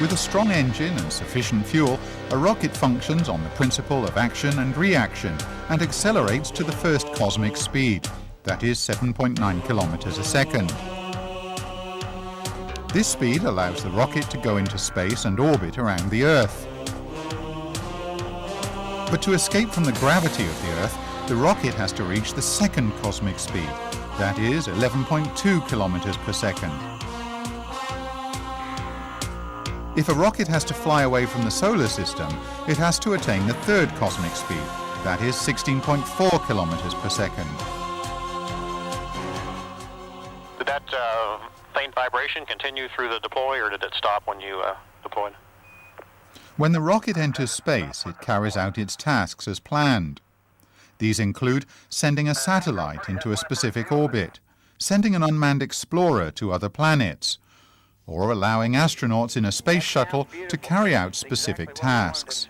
With a strong engine and sufficient fuel, a rocket functions on the principle of action and reaction and accelerates to the first cosmic speed, that is 7.9 kilometers a second. This speed allows the rocket to go into space and orbit around the Earth. But to escape from the gravity of the Earth, the rocket has to reach the second cosmic speed, that is 11.2 kilometers per second. If a rocket has to fly away from the solar system, it has to attain the third cosmic speed, that is 16.4 kilometers per second. Did that faint vibration continue through the deploy, or did it stop when you deployed? When the rocket enters space, it carries out its tasks as planned. These include sending a satellite into a specific orbit, sending an unmanned explorer to other planets, or allowing astronauts in a space shuttle to carry out specific tasks.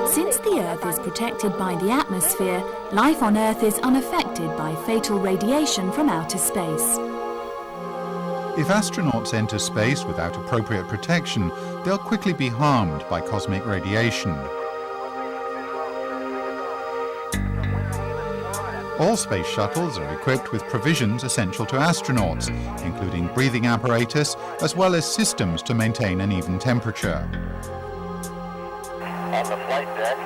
Since the Earth is protected by the atmosphere, life on Earth is unaffected by fatal radiation from outer space. If astronauts enter space without appropriate protection, they'll quickly be harmed by cosmic radiation. All space shuttles are equipped with provisions essential to astronauts, including breathing apparatus, as well as systems to maintain an even temperature. On the flight deck,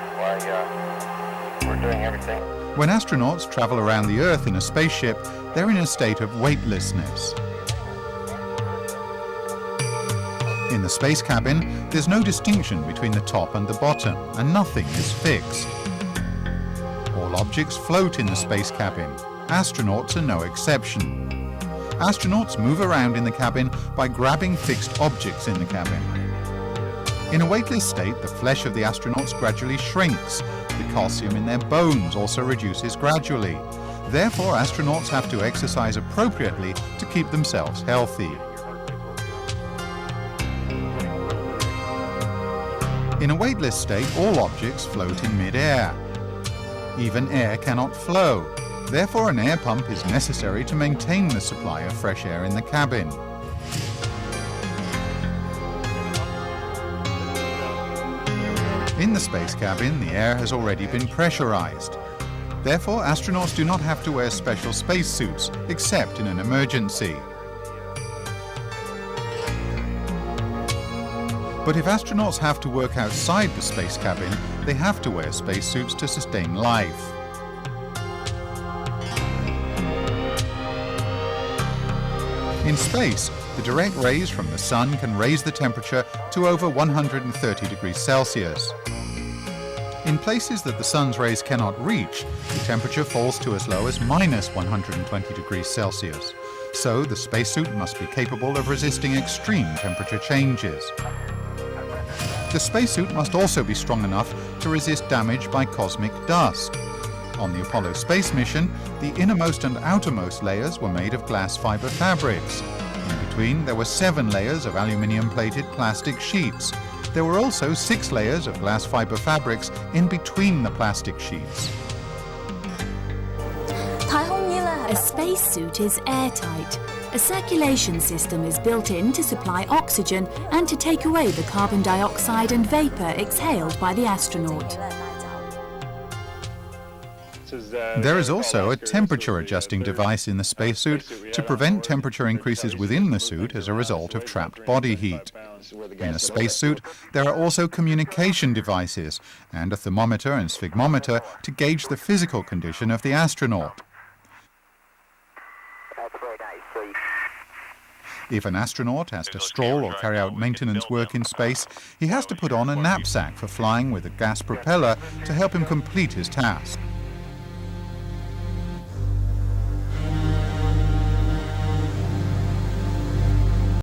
we're doing everything. When astronauts travel around the Earth in a spaceship, they're in a state of weightlessness. In the space cabin, there's no distinction between the top and the bottom, and nothing is fixed. All objects float in the space cabin. Astronauts are no exception. Astronauts move around in the cabin by grabbing fixed objects in the cabin. In a weightless state, the flesh of the astronauts gradually shrinks. The calcium in their bones also reduces gradually. Therefore, astronauts have to exercise appropriately to keep themselves healthy. In a weightless state, all objects float in mid-air. Even air cannot flow. Therefore, an air pump is necessary to maintain the supply of fresh air in the cabin. In the space cabin, the air has already been pressurized. Therefore, astronauts do not have to wear special spacesuits, except in an emergency. But if astronauts have to work outside the space cabin, they have to wear spacesuits to sustain life. In space, the direct rays from the sun can raise the temperature to over 130 degrees Celsius. In places that the sun's rays cannot reach, the temperature falls to as low as minus 120 degrees Celsius. So the spacesuit must be capable of resisting extreme temperature changes. The spacesuit must also be strong enough to resist damage by cosmic dust. On the Apollo space mission, the innermost and outermost layers were made of glass fiber fabrics. In between, there were 7 layers of aluminium-plated plastic sheets. There were also 6 layers of glass fiber fabrics in between the plastic sheets. A spacesuit is airtight. A circulation system is built in to supply oxygen and to take away the carbon dioxide and vapor exhaled by the astronaut. There is also a temperature-adjusting device in the spacesuit to prevent temperature increases within the suit as a result of trapped body heat. In a spacesuit, there are also communication devices and a thermometer and sphygmometer to gauge the physical condition of the astronaut. If an astronaut has to stroll or carry out maintenance work in space, he has to put on a knapsack for flying with a gas propeller to help him complete his task.